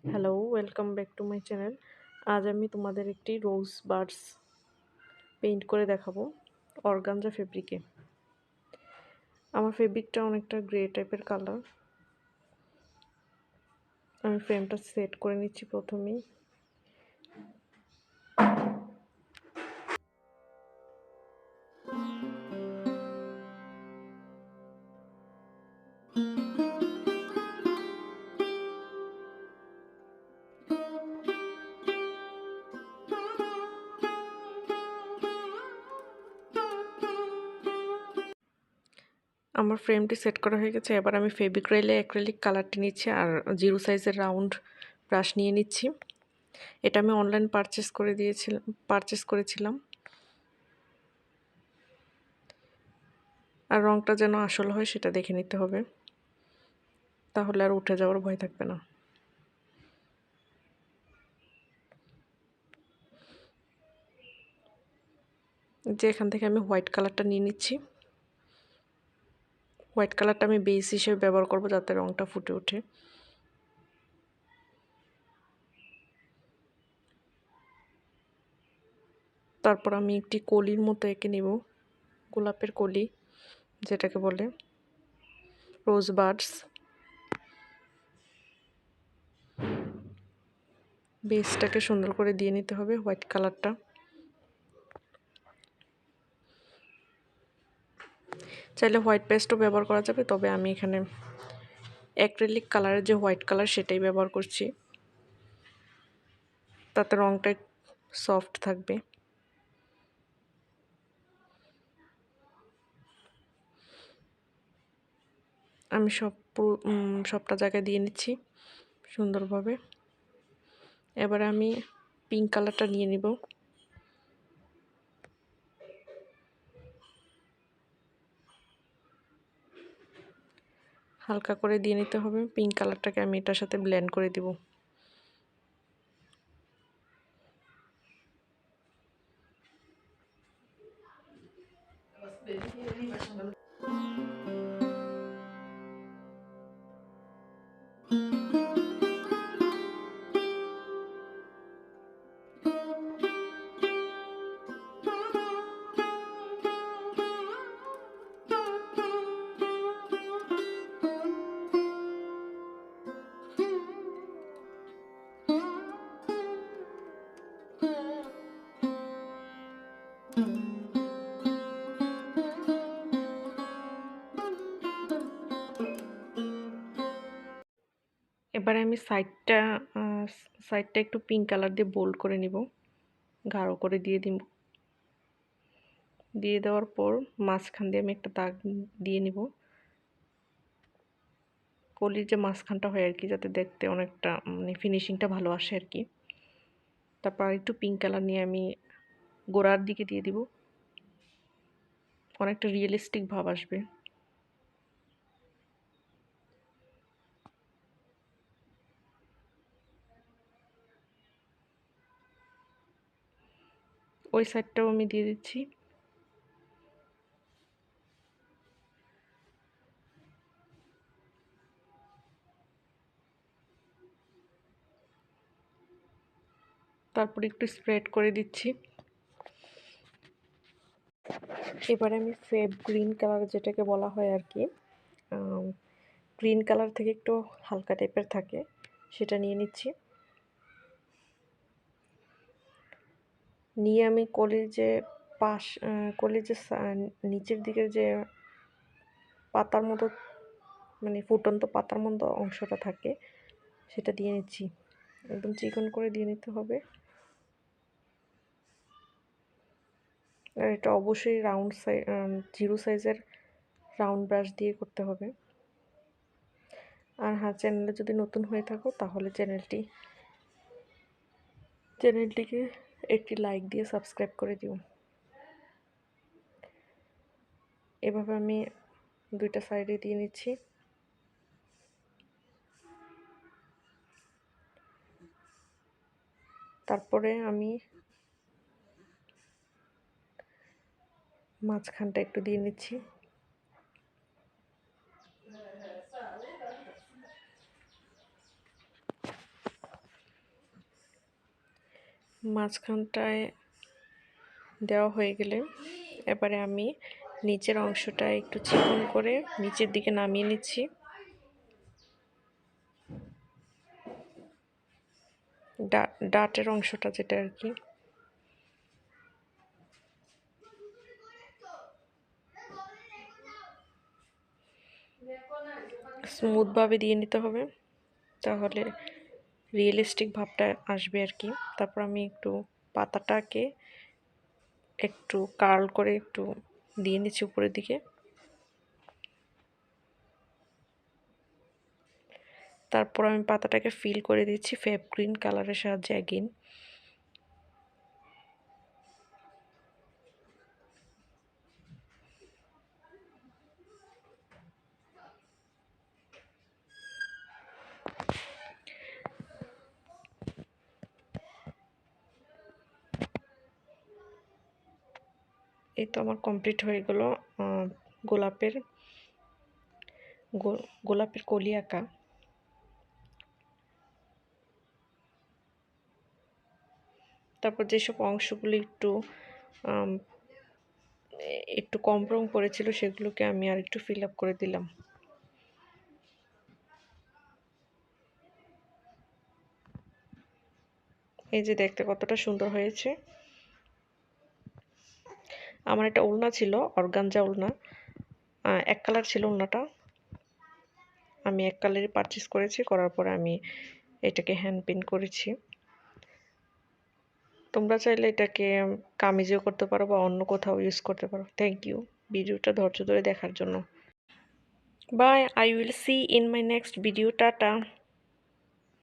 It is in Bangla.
Hello, welcome back to my channel. আজ আমি তোমাদের একটি রোজ বাডস পেইন্ট করে দেখাবো অর্গানজা ফেব্রিকে। আমার ফেব্রিকটা অনেকটা গ্রে টাইপের কালার। আমি ফ্রেমটা সেট করে নিচ্ছি প্রথমেই। আমার ফ্রেমটি সেট করা হয়ে গেছে। এবার আমি ফেব্রিক্রাইলে অ্যাক্রিলিক কালারটি নিচ্ছি আর 0 সাইজের রাউন্ড ব্রাশ নিয়ে নিচ্ছি। এটা আমি অনলাইন পারচেস করেছিলাম। আর রঙটা যেন আসল হয় সেটা দেখে নিতে হবে, তাহলে আর উঠে যাওয়ার ভয় থাকবে না। যে এখান থেকে আমি হোয়াইট কালারটা নিয়ে নিচ্ছি। হোয়াইট কালারটা আমি বেস হিসেবে ব্যবহার করব যাতে রঙটা ফুটে ওঠে। তারপর আমি একটি কলির মতো এঁকে নেব, গোলাপের কলি যেটাকে বলে, রোজ বাডস। বেসটাকে সুন্দর করে দিয়ে নিতে হবে হোয়াইট কালারটা। চাইলে হোয়াইট পেস্টও ব্যবহার করা যাবে, তবে আমি এখানে অ্যাক্রিলিক কালারের যে হোয়াইট কালার সেটাই ব্যবহার করছি, তাতে রঙটা সফট থাকবে। আমি সবটা জায়গায় দিয়ে নিচ্ছি সুন্দরভাবে। এবারে আমি পিঙ্ক কালারটা নিয়ে নিব। হালকা করে দিয়ে নিতে হবে। পিঙ্ক কালারটাকে আমি এটার সাথে ব্লেন্ড করে দিব। এবারে আমি সাইডটা একটু পিঙ্ক কালার দিয়ে বোল্ড করে নিব, গাঢ় করে দিয়ে দিব। দিয়ে দেওয়ার পর মাঝখান দিয়ে আমি একটা দাগ দিয়ে নিব, কলির যে মাঝখানটা হয় আর কি, যাতে দেখতে অনেকটা ফিনিশিংটা ভালো আসে আর কি। তারপর একটু পিঙ্ক কালার নিয়ে আমি গোড়ার দিকে দিয়ে দিব, অনেকটা রিয়েলিস্টিক ভাব আসবে। ওই সাইডটাও আমি দিয়ে দিচ্ছি। তারপর একটু স্প্রেড করে দিচ্ছি। এবারে আমি ফেব গ্রিন কালার যেটাকে বলা হয় আর কি, গ্রিন কালার থেকে একটু হালকা টাইপের থাকে, সেটা নিয়ে নিচ্ছি। নিয়ে আমি কলির যে নিচের দিকের যে পাতার মতো, ফুটন্ত পাতার মতো অংশটা থাকে, সেটা দিয়ে নিচ্ছি। একদম চিকন করে দিয়ে নিতে হবে। আর এটা অবশ্যই 0 সাইজের রাউন্ড ব্রাশ দিয়ে করতে হবে। আর হ্যাঁ, চ্যানেলে যদি নতুন হয়ে থাকো তাহলে চ্যানেলটিকে একটি লাইক দিয়ে সাবস্ক্রাইব করে দিও। এভাবে আমি দুইটা সাইডে দিয়ে নিচ্ছি। তারপরে আমি মাঝখানটা একটু দিয়ে নিচ্ছি। মাঝখানটায় দেওয়া হয়ে গেলে এবারে আমি নিচের অংশটা একটু চিকন করে নিচের দিকে নামিয়ে নিচ্ছি। ডাটের অংশটা যেটা আর কি, স্মুথভাবে দিয়ে নিতে হবে, তাহলে রিয়েলিস্টিক ভাবটা আসবে আর কি। তারপর আমি একটু পাতাটাকে একটু কার্ল করে একটু দিয়ে নিচ্ছি উপরের দিকে। তারপর আমি পাতাটাকে ফিল করে দিচ্ছি ফেব গ্রিন কালারের সাহায্যে অ্যাগেন। এই তো আমার কমপ্লিট হয়ে গেল গোলাপের গোলাপের কলি আঁকা। তারপর যেসব অংশগুলো একটু কম রং পড়েছিল সেগুলোকে আমি আর একটু ফিল আপ করে দিলাম। এই যে দেখতে কতটা সুন্দর হয়েছে। আমার একটা ওড়না ছিল, অর্গানজা ওড়না, এক কালার ছিল ওড়নাটা। আমি এক কালারই পারচেস করেছি, করার পরে আমি এটাকে হ্যান্ড পেইন্ট করেছি। তোমরা চাইলে এটাকে কামিজেও করতে পারো বা অন্য কোথাও ইউজ করতে পারো। থ্যাংক ইউ ভিডিওটা ধৈর্য ধরে দেখার জন্য। Bye, I will see in my next video. Tata.